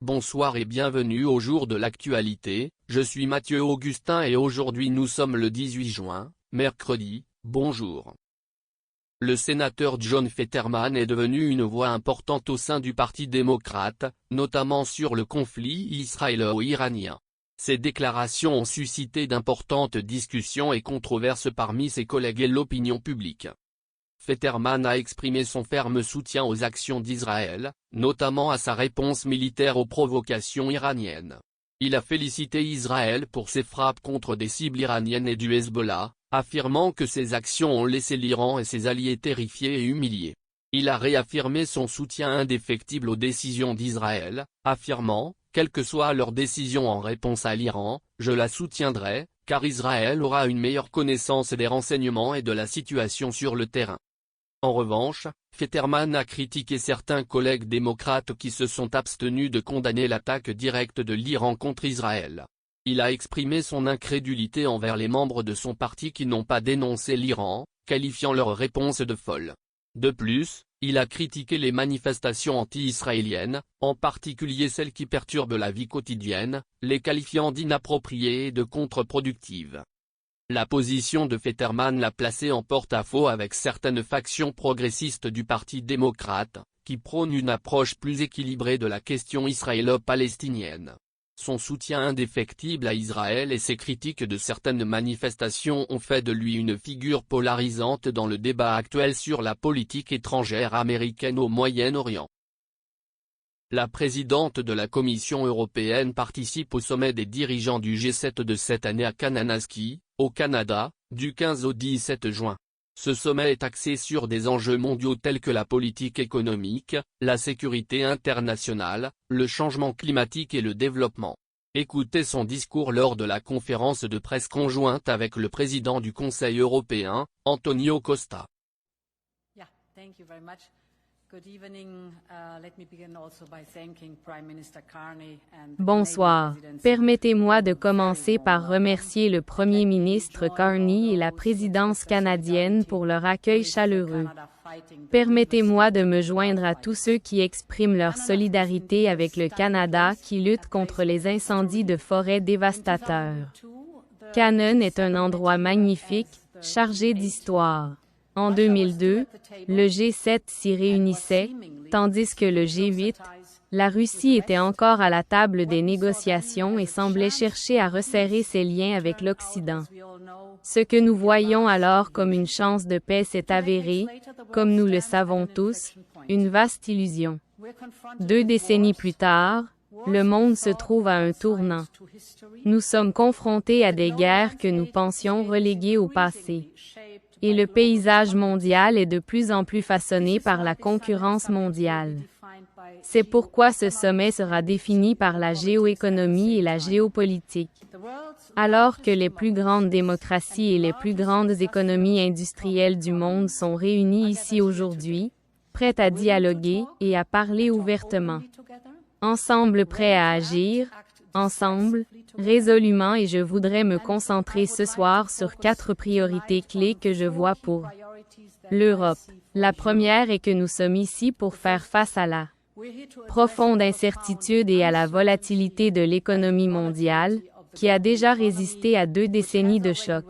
Bonsoir et bienvenue au jour de l'actualité, je suis Mathieu Augustin et aujourd'hui nous sommes le 18 juin, mercredi, bonjour. Le sénateur John Fetterman est devenu une voix importante au sein du Parti démocrate, notamment sur le conflit israélo-iranien. Ses déclarations ont suscité d'importantes discussions et controverses parmi ses collègues et l'opinion publique. Fetterman a exprimé son ferme soutien aux actions d'Israël, notamment à sa réponse militaire aux provocations iraniennes. Il a félicité Israël pour ses frappes contre des cibles iraniennes et du Hezbollah, affirmant que ces actions ont laissé l'Iran et ses alliés terrifiés et humiliés. Il a réaffirmé son soutien indéfectible aux décisions d'Israël, affirmant, quelle que soit leur décision en réponse à l'Iran, je la soutiendrai, car Israël aura une meilleure connaissance des renseignements et de la situation sur le terrain. En revanche, Fetterman a critiqué certains collègues démocrates qui se sont abstenus de condamner l'attaque directe de l'Iran contre Israël. Il a exprimé son incrédulité envers les membres de son parti qui n'ont pas dénoncé l'Iran, qualifiant leur réponse de folle. De plus, il a critiqué les manifestations anti-israéliennes, en particulier celles qui perturbent la vie quotidienne, les qualifiant d'inappropriées et de contre-productives. La position de Fetterman l'a placé en porte-à-faux avec certaines factions progressistes du Parti démocrate, qui prônent une approche plus équilibrée de la question israélo-palestinienne. Son soutien indéfectible à Israël et ses critiques de certaines manifestations ont fait de lui une figure polarisante dans le débat actuel sur la politique étrangère américaine au Moyen-Orient. La présidente de la Commission européenne participe au sommet des dirigeants du G7 de cette année à Kananaskis, au Canada, du 15 au 17 juin. Ce sommet est axé sur des enjeux mondiaux tels que la politique économique, la sécurité internationale, le changement climatique et le développement. Écoutez son discours lors de la conférence de presse conjointe avec le président du Conseil européen, Antonio Costa. Bonsoir. Permettez-moi de commencer par remercier le Premier ministre Carney et la présidence canadienne pour leur accueil chaleureux. Permettez-moi de me joindre à tous ceux qui expriment leur solidarité avec le Canada qui lutte contre les incendies de forêt dévastateurs. Cannon est un endroit magnifique, chargé d'histoire. En 2002, le G7 s'y réunissait, tandis que le G8, la Russie était encore à la table des négociations et semblait chercher à resserrer ses liens avec l'Occident. Ce que nous voyions alors comme une chance de paix s'est avéré, comme nous le savons tous, une vaste illusion. 2 décennies plus tard, le monde se trouve à un tournant. Nous sommes confrontés à des guerres que nous pensions reléguées au passé. Et le paysage mondial est de plus en plus façonné par la concurrence mondiale. C'est pourquoi ce sommet sera défini par la géoéconomie et la géopolitique. Alors que les plus grandes démocraties et les plus grandes économies industrielles du monde sont réunies ici aujourd'hui, prêtes à dialoguer et à parler ouvertement. Ensemble prêts à agir, ensemble, résolument et je voudrais me concentrer ce soir sur 4 priorités clés que je vois pour l'Europe. La première est que nous sommes ici pour faire face à la profonde incertitude et à la volatilité de l'économie mondiale, qui a déjà résisté à 2 décennies de choc.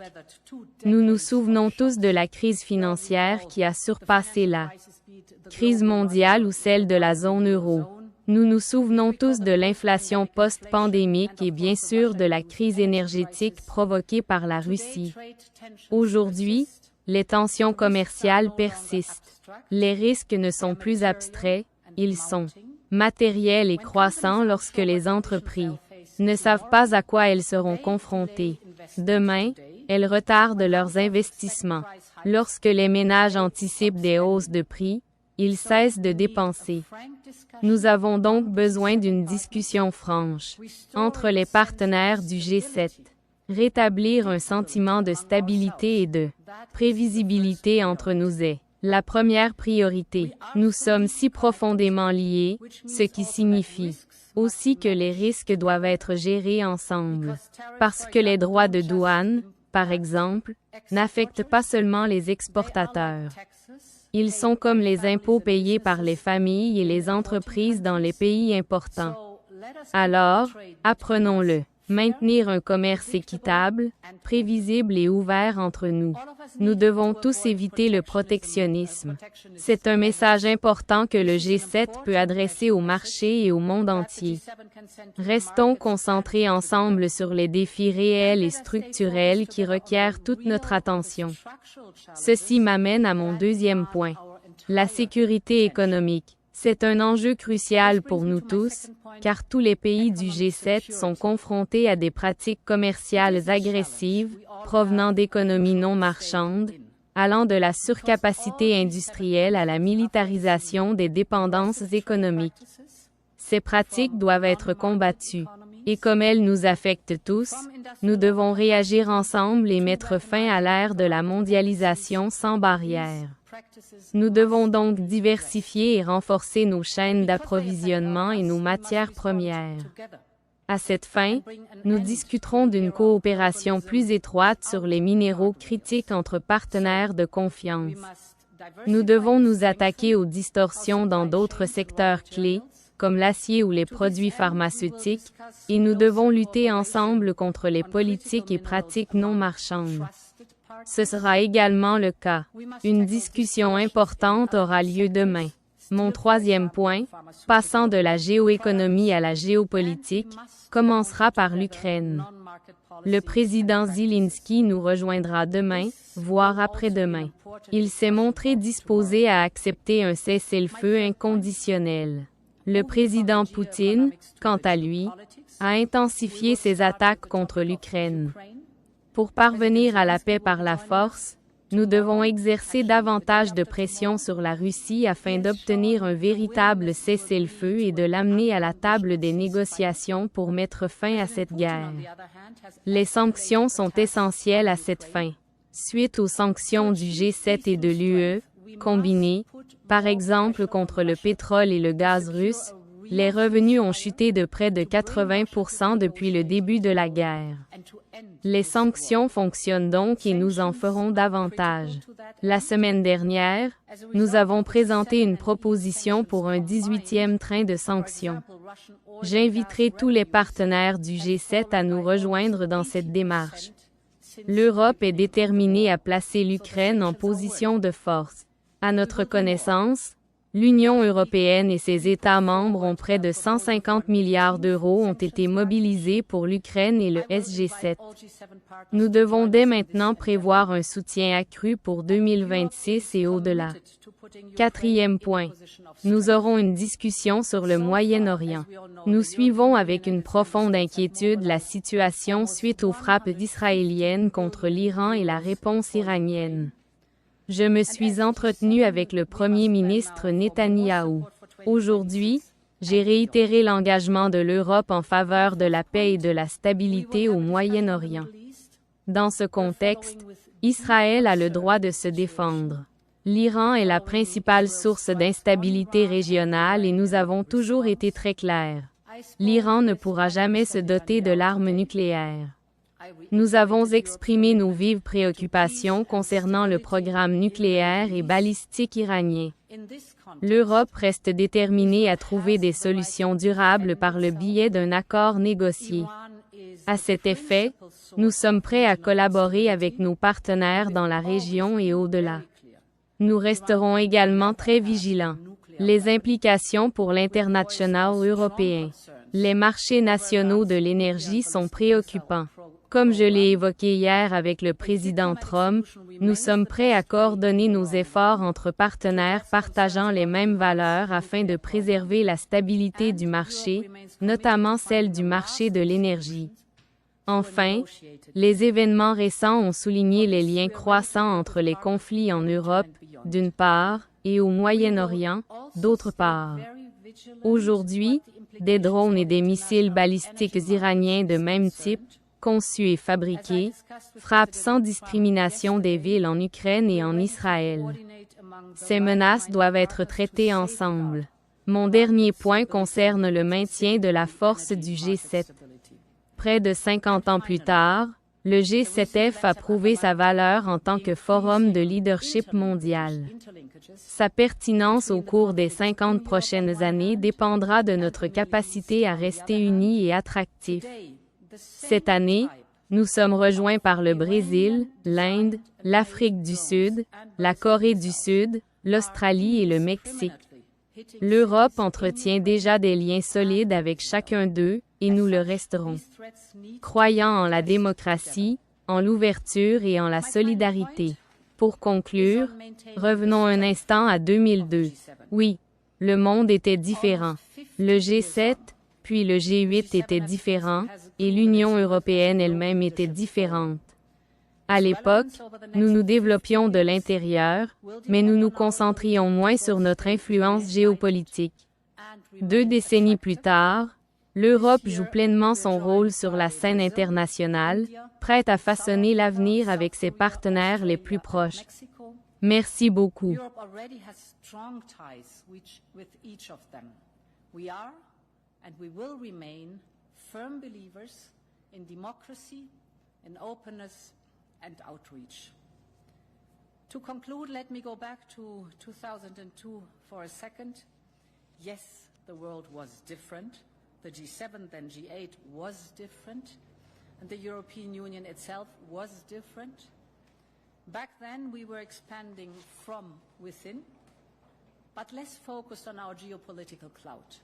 Nous nous souvenons tous de la crise financière qui a surpassé la crise mondiale ou celle de la zone euro. Nous nous souvenons tous de l'inflation post-pandémique et bien sûr de la crise énergétique provoquée par la Russie. Aujourd'hui, les tensions commerciales persistent. Les risques ne sont plus abstraits, ils sont matériels et croissants lorsque les entreprises ne savent pas à quoi elles seront confrontées. Demain, elles retardent leurs investissements. Lorsque les ménages anticipent des hausses de prix, ils cessent de dépenser. Nous avons donc besoin d'une discussion franche entre les partenaires du G7. Rétablir un sentiment de stabilité et de prévisibilité entre nous est la première priorité. Nous sommes si profondément liés, ce qui signifie aussi que les risques doivent être gérés ensemble. Parce que les droits de douane, par exemple, n'affectent pas seulement les exportateurs. Ils sont comme les impôts payés par les familles et les entreprises dans les pays importants. Alors, apprenons-le. Maintenir un commerce équitable, prévisible et ouvert entre nous. Nous devons tous éviter le protectionnisme. C'est un message important que le G7 peut adresser au marché et au monde entier. Restons concentrés ensemble sur les défis réels et structurels qui requièrent toute notre attention. Ceci m'amène à mon deuxième point. La sécurité économique. C'est un enjeu crucial pour nous tous, car tous les pays du G7 sont confrontés à des pratiques commerciales agressives, provenant d'économies non marchandes, allant de la surcapacité industrielle à la militarisation des dépendances économiques. Ces pratiques doivent être combattues, et comme elles nous affectent tous, nous devons réagir ensemble et mettre fin à l'ère de la mondialisation sans barrières. Nous devons donc diversifier et renforcer nos chaînes d'approvisionnement et nos matières premières. À cette fin, nous discuterons d'une coopération plus étroite sur les minéraux critiques entre partenaires de confiance. Nous devons nous attaquer aux distorsions dans d'autres secteurs clés, comme l'acier ou les produits pharmaceutiques, et nous devons lutter ensemble contre les politiques et pratiques non marchandes. Ce sera également le cas. Une discussion importante aura lieu demain. Mon troisième point, passant de la géoéconomie à la géopolitique, commencera par l'Ukraine. Le président Zelensky nous rejoindra demain, voire après-demain. Il s'est montré disposé à accepter un cessez-le-feu inconditionnel. Le président Poutine, quant à lui, a intensifié ses attaques contre l'Ukraine. Pour parvenir à la paix par la force, nous devons exercer davantage de pression sur la Russie afin d'obtenir un véritable cessez-le-feu et de l'amener à la table des négociations pour mettre fin à cette guerre. Les sanctions sont essentielles à cette fin. Suite aux sanctions du G7 et de l'UE, combinées, par exemple contre le pétrole et le gaz russe, les revenus ont chuté de près de 80% depuis le début de la guerre. Les sanctions fonctionnent donc et nous en ferons davantage. La semaine dernière, nous avons présenté une proposition pour un 18e train de sanctions. J'inviterai tous les partenaires du G7 à nous rejoindre dans cette démarche. L'Europe est déterminée à placer l'Ukraine en position de force. À notre connaissance, l'Union européenne et ses États membres ont près de 150 milliards d'euros ont été mobilisés pour l'Ukraine et le SG7. Nous devons dès maintenant prévoir un soutien accru pour 2026 et au-delà. Quatrième point. Nous aurons une discussion sur le Moyen-Orient. Nous suivons avec une profonde inquiétude la situation suite aux frappes israéliennes contre l'Iran et la réponse iranienne. Je me suis entretenu avec le Premier ministre Netanyahou. Aujourd'hui, j'ai réitéré l'engagement de l'Europe en faveur de la paix et de la stabilité au Moyen-Orient. Dans ce contexte, Israël a le droit de se défendre. L'Iran est la principale source d'instabilité régionale et nous avons toujours été très clairs. L'Iran ne pourra jamais se doter de l'arme nucléaire. Nous avons exprimé nos vives préoccupations concernant le programme nucléaire et balistique iranien. L'Europe reste déterminée à trouver des solutions durables par le biais d'un accord négocié. À cet effet, nous sommes prêts à collaborer avec nos partenaires dans la région et au-delà. Nous resterons également très vigilants. Les implications pour l'international européen. Les marchés nationaux de l'énergie sont préoccupants. Comme je l'ai évoqué hier avec le président Trump, nous sommes prêts à coordonner nos efforts entre partenaires partageant les mêmes valeurs afin de préserver la stabilité du marché, notamment celle du marché de l'énergie. Enfin, les événements récents ont souligné les liens croissants entre les conflits en Europe, d'une part, et au Moyen-Orient, d'autre part. Aujourd'hui, des drones et des missiles balistiques iraniens de même type, conçus et fabriqués, frappent sans discrimination des villes en Ukraine et en Israël. Ces menaces doivent être traitées ensemble. Mon dernier point concerne le maintien de la force du G7. Près de 50 ans plus tard, Le G7F a prouvé sa valeur en tant que forum de leadership mondial. Sa pertinence au cours des 50 prochaines années dépendra de notre capacité à rester unis et attractifs. Cette année, nous sommes rejoints par le Brésil, l'Inde, l'Afrique du Sud, la Corée du Sud, l'Australie et le Mexique. L'Europe entretient déjà des liens solides avec chacun d'eux, et nous le resterons. Croyant en la démocratie, en l'ouverture et en la solidarité. Pour conclure, revenons un instant à 2002. Oui, le monde était différent. Le G7, puis le G8 étaient différents, et l'Union européenne elle-même était différente. À l'époque, nous nous développions de l'intérieur, mais nous nous concentrions moins sur notre influence géopolitique. 2 décennies plus tard, l'Europe joue pleinement son rôle sur la scène internationale, prête à façonner l'avenir avec ses partenaires les plus proches. Merci beaucoup. And we will remain firm believers in democracy, in openness and outreach. To conclude, let me go back to 2002 for a second. Yes, the world was different. The G7, then G8, was different. And the European Union itself was different. Back then, we were expanding from within, but less focused on our geopolitical clout.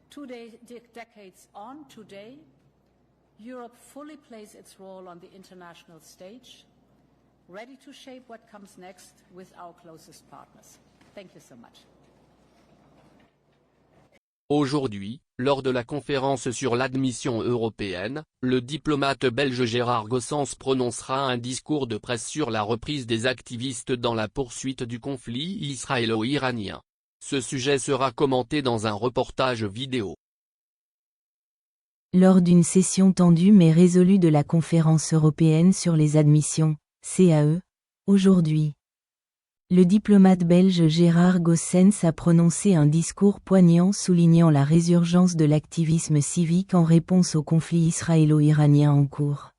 2 decades on, today, Europe fully plays its role on the international stage, ready to shape what comes next with our closest partners. Thank you so much. Aujourd'hui, lors de la conférence sur l'admission européenne, le diplomate belge Gérard Gossens prononcera un discours de presse sur la reprise des activistes dans la poursuite du conflit israélo-iranien. Ce sujet sera commenté dans un reportage vidéo. Lors d'une session tendue mais résolue de la conférence européenne sur les admissions, CAE, aujourd'hui, le diplomate belge Gérard Gossens a prononcé un discours poignant soulignant la résurgence de l'activisme civique en réponse au conflit israélo-iranien en cours.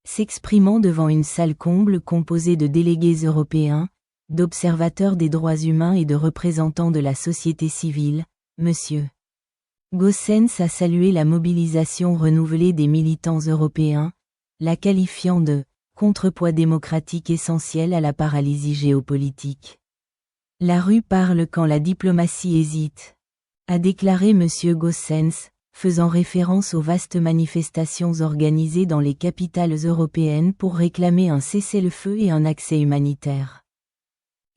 S'exprimant devant une salle comble composée de délégués européens, d'observateurs des droits humains et de représentants de la société civile, M. Gossens a salué la mobilisation renouvelée des militants européens, la qualifiant de « contrepoids démocratique essentiel à la paralysie géopolitique ». La rue parle quand la diplomatie hésite, a déclaré M. Gossens, faisant référence aux vastes manifestations organisées dans les capitales européennes pour réclamer un cessez-le-feu et un accès humanitaire.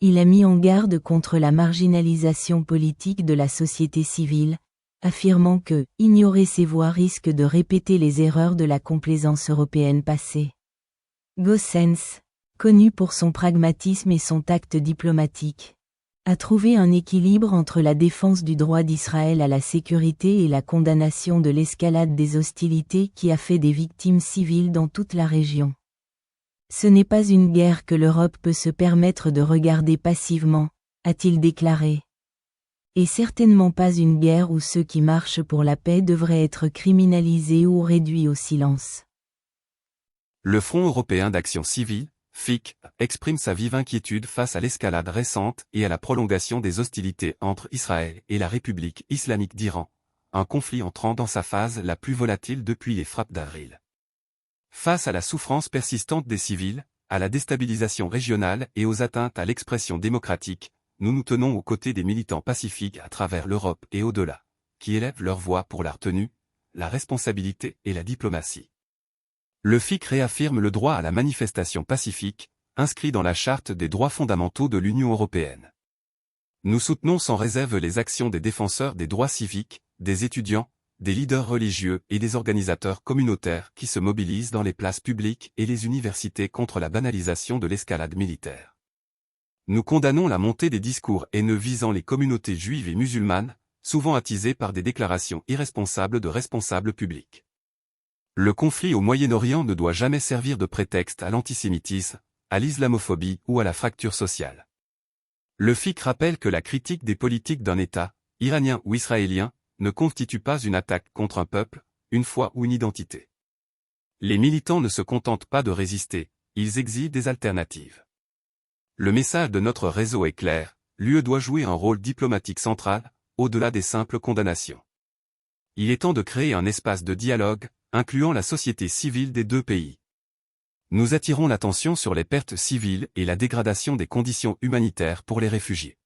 Il a mis en garde contre la marginalisation politique de la société civile, affirmant que « ignorer ces voix risque de répéter les erreurs de la complaisance européenne passée ». Gossens, connu pour son pragmatisme et son tact diplomatique, a trouvé un équilibre entre la défense du droit d'Israël à la sécurité et la condamnation de l'escalade des hostilités qui a fait des victimes civiles dans toute la région. Ce n'est pas une guerre que l'Europe peut se permettre de regarder passivement, a-t-il déclaré. Et certainement pas une guerre où ceux qui marchent pour la paix devraient être criminalisés ou réduits au silence. Le Front européen d'action civile, FIC, exprime sa vive inquiétude face à l'escalade récente et à la prolongation des hostilités entre Israël et la République islamique d'Iran, un conflit entrant dans sa phase la plus volatile depuis les frappes d'avril. Face à la souffrance persistante des civils, à la déstabilisation régionale et aux atteintes à l'expression démocratique, nous nous tenons aux côtés des militants pacifiques à travers l'Europe et au-delà, qui élèvent leur voix pour la retenue, la responsabilité et la diplomatie. Le FIC réaffirme le droit à la manifestation pacifique, inscrit dans la Charte des droits fondamentaux de l'Union européenne. Nous soutenons sans réserve les actions des défenseurs des droits civiques, des étudiants, des leaders religieux et des organisateurs communautaires qui se mobilisent dans les places publiques et les universités contre la banalisation de l'escalade militaire. Nous condamnons la montée des discours haineux visant les communautés juives et musulmanes, souvent attisés par des déclarations irresponsables de responsables publics. Le conflit au Moyen-Orient ne doit jamais servir de prétexte à l'antisémitisme, à l'islamophobie ou à la fracture sociale. Le FIC rappelle que la critique des politiques d'un État, iranien ou israélien, ne constitue pas une attaque contre un peuple, une foi ou une identité. Les militants ne se contentent pas de résister, ils exigent des alternatives. Le message de notre réseau est clair, l'UE doit jouer un rôle diplomatique central, au-delà des simples condamnations. Il est temps de créer un espace de dialogue, incluant la société civile des deux pays. Nous attirons l'attention sur les pertes civiles et la dégradation des conditions humanitaires pour les réfugiés.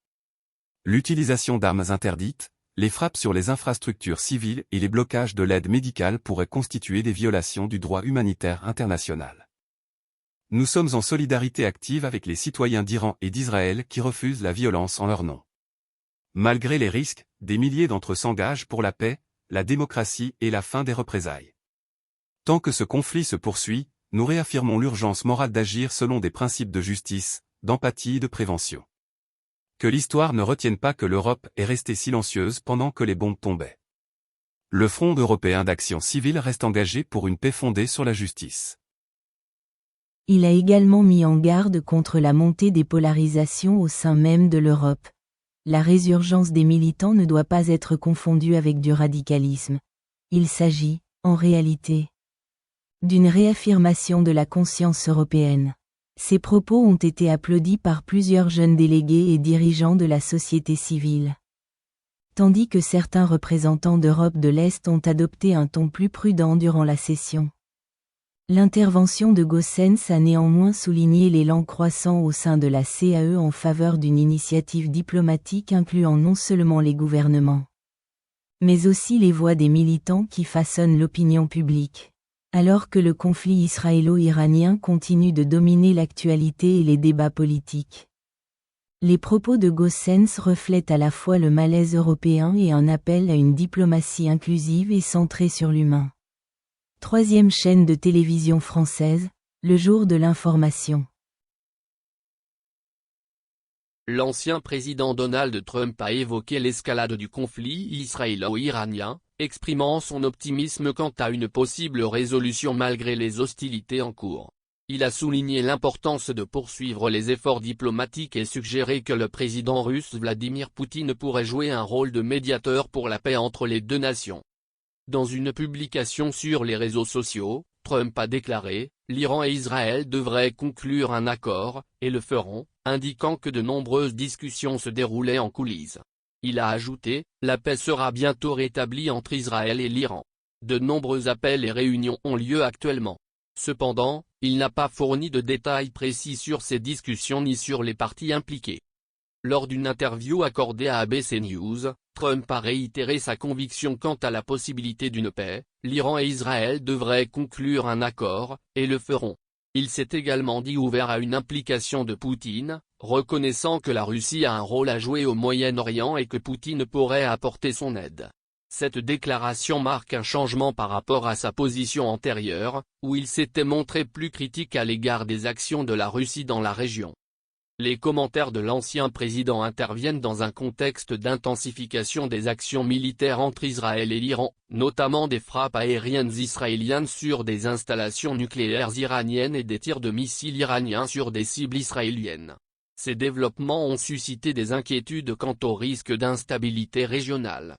L'utilisation d'armes interdites, les frappes sur les infrastructures civiles et les blocages de l'aide médicale pourraient constituer des violations du droit humanitaire international. Nous sommes en solidarité active avec les citoyens d'Iran et d'Israël qui refusent la violence en leur nom. Malgré les risques, des milliers d'entre eux s'engagent pour la paix, la démocratie et la fin des représailles. Tant que ce conflit se poursuit, nous réaffirmons l'urgence morale d'agir selon des principes de justice, d'empathie et de prévention. Que l'histoire ne retienne pas que l'Europe est restée silencieuse pendant que les bombes tombaient. Le Front européen d'action civile reste engagé pour une paix fondée sur la justice. Il a également mis en garde contre la montée des polarisations au sein même de l'Europe. La résurgence des militants ne doit pas être confondue avec du radicalisme. Il s'agit, en réalité, d'une réaffirmation de la conscience européenne. Ces propos ont été applaudis par plusieurs jeunes délégués et dirigeants de la société civile. Tandis que certains représentants d'Europe de l'Est ont adopté un ton plus prudent durant la session. L'intervention de Goossens a néanmoins souligné l'élan croissant au sein de la CAE en faveur d'une initiative diplomatique incluant non seulement les gouvernements, mais aussi les voix des militants qui façonnent l'opinion publique. Alors que le conflit israélo-iranien continue de dominer l'actualité et les débats politiques. Les propos de Goossens reflètent à la fois le malaise européen et un appel à une diplomatie inclusive et centrée sur l'humain. Troisième chaîne de télévision française, le jour de l'information. L'ancien président Donald Trump a évoqué l'escalade du conflit israélo-iranien, exprimant son optimisme quant à une possible résolution malgré les hostilités en cours. Il a souligné l'importance de poursuivre les efforts diplomatiques et suggéré que le président russe Vladimir Poutine pourrait jouer un rôle de médiateur pour la paix entre les deux nations. Dans une publication sur les réseaux sociaux, Trump a déclaré « L'Iran et Israël devraient conclure un accord, et le feront », indiquant que de nombreuses discussions se déroulaient en coulisses. Il a ajouté « La paix sera bientôt rétablie entre Israël et l'Iran ». De nombreux appels et réunions ont lieu actuellement. Cependant, il n'a pas fourni de détails précis sur ces discussions ni sur les parties impliquées. Lors d'une interview accordée à ABC News, Trump a réitéré sa conviction quant à la possibilité d'une paix, l'Iran et Israël devraient conclure un accord, et le feront. Il s'est également dit ouvert à une implication de Poutine, reconnaissant que la Russie a un rôle à jouer au Moyen-Orient et que Poutine pourrait apporter son aide. Cette déclaration marque un changement par rapport à sa position antérieure, où il s'était montré plus critique à l'égard des actions de la Russie dans la région. Les commentaires de l'ancien président interviennent dans un contexte d'intensification des actions militaires entre Israël et l'Iran, notamment des frappes aériennes israéliennes sur des installations nucléaires iraniennes et des tirs de missiles iraniens sur des cibles israéliennes. Ces développements ont suscité des inquiétudes quant au risque d'instabilité régionale.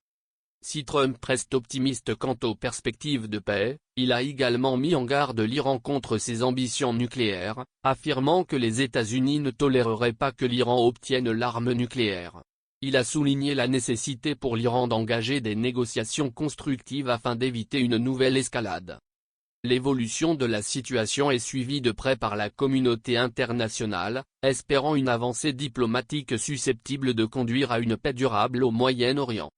Si Trump reste optimiste quant aux perspectives de paix, il a également mis en garde l'Iran contre ses ambitions nucléaires, affirmant que les États-Unis ne toléreraient pas que l'Iran obtienne l'arme nucléaire. Il a souligné la nécessité pour l'Iran d'engager des négociations constructives afin d'éviter une nouvelle escalade. L'évolution de la situation est suivie de près par la communauté internationale, espérant une avancée diplomatique susceptible de conduire à une paix durable au Moyen-Orient.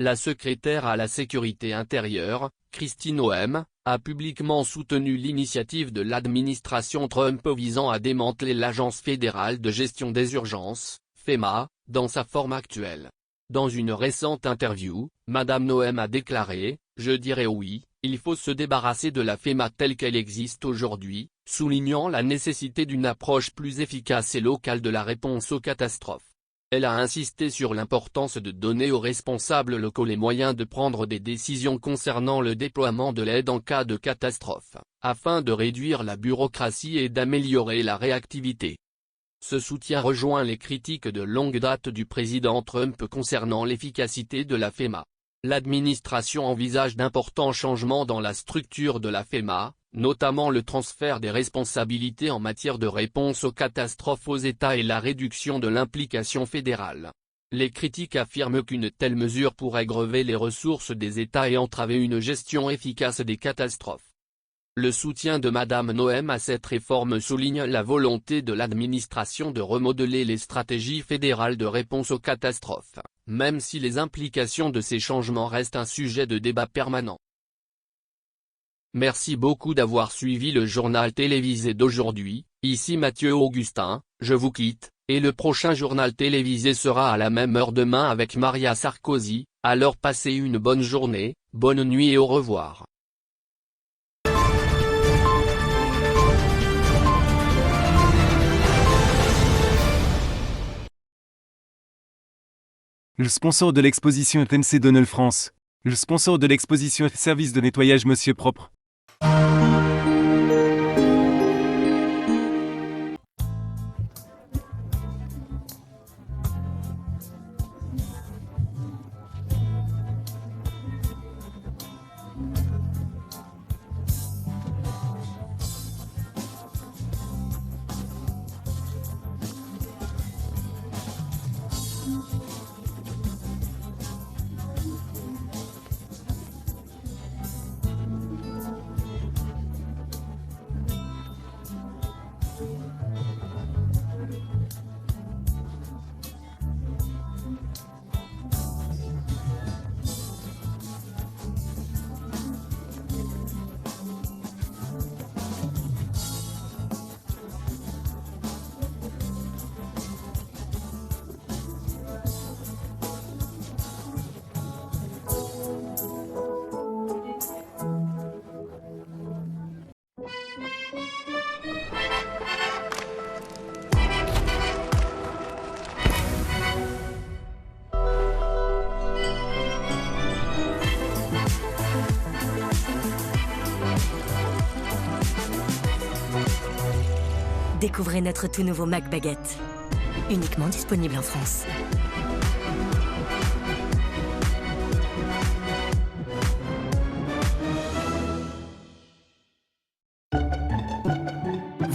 La secrétaire à la sécurité intérieure, Kristi Noem, a publiquement soutenu l'initiative de l'administration Trump visant à démanteler l'Agence fédérale de gestion des urgences, FEMA, dans sa forme actuelle. Dans une récente interview, Madame Noem a déclaré « Je dirais oui, il faut se débarrasser de la FEMA telle qu'elle existe aujourd'hui », soulignant la nécessité d'une approche plus efficace et locale de la réponse aux catastrophes. Elle a insisté sur l'importance de donner aux responsables locaux les moyens de prendre des décisions concernant le déploiement de l'aide en cas de catastrophe, afin de réduire la bureaucratie et d'améliorer la réactivité. Ce soutien rejoint les critiques de longue date du président Trump concernant l'efficacité de la FEMA. L'administration envisage d'importants changements dans la structure de la FEMA, notamment le transfert des responsabilités en matière de réponse aux catastrophes aux États et la réduction de l'implication fédérale. Les critiques affirment qu'une telle mesure pourrait grever les ressources des États et entraver une gestion efficace des catastrophes. Le soutien de Madame Noem à cette réforme souligne la volonté de l'administration de remodeler les stratégies fédérales de réponse aux catastrophes, même si les implications de ces changements restent un sujet de débat permanent. Merci beaucoup d'avoir suivi le journal télévisé d'aujourd'hui, ici Mathieu Augustin, je vous quitte, et le prochain journal télévisé sera à la même heure demain avec Maria Sarkozy, alors passez une bonne journée, bonne nuit et au revoir. Le sponsor de l'exposition est MC Donald France. Le sponsor de l'exposition est Service de nettoyage Monsieur Propre. Découvrez notre tout nouveau Mac Baguette, uniquement disponible en France.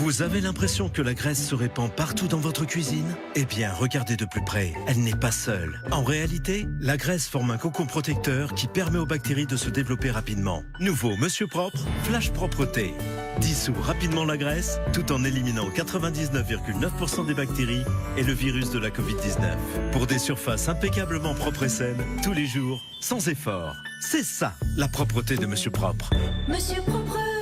Vous avez l'impression que la graisse se répand partout dans votre cuisine? Eh bien, regardez de plus près, elle n'est pas seule. En réalité, la graisse forme un cocon protecteur qui permet aux bactéries de se développer rapidement. Nouveau Monsieur Propre, Flash Propreté. Dissout rapidement la graisse, tout en éliminant 99,9% des bactéries et le virus de la Covid-19. Pour des surfaces impeccablement propres et saines, tous les jours, sans effort. C'est ça, la propreté de Monsieur Propre. Monsieur Propre!